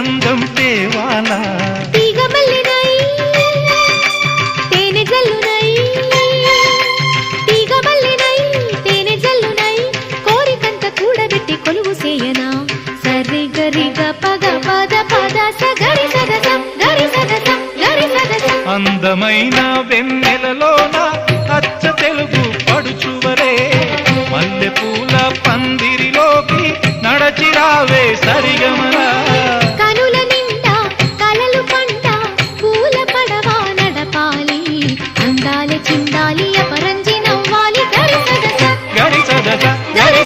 అందం తేవాలా అందమైన వెన్నెలలోన అచ్చ తెలుగు పడుచువరే మల్లె పూల పందిరిలోకి నడచిరావే సరిగమలా కనుల నిండా కలలు పంట పూల పడవా నడపాలి అందాల చిందాలి అపరంజి నవ్వాలి గరి సదస గరి సదస గరి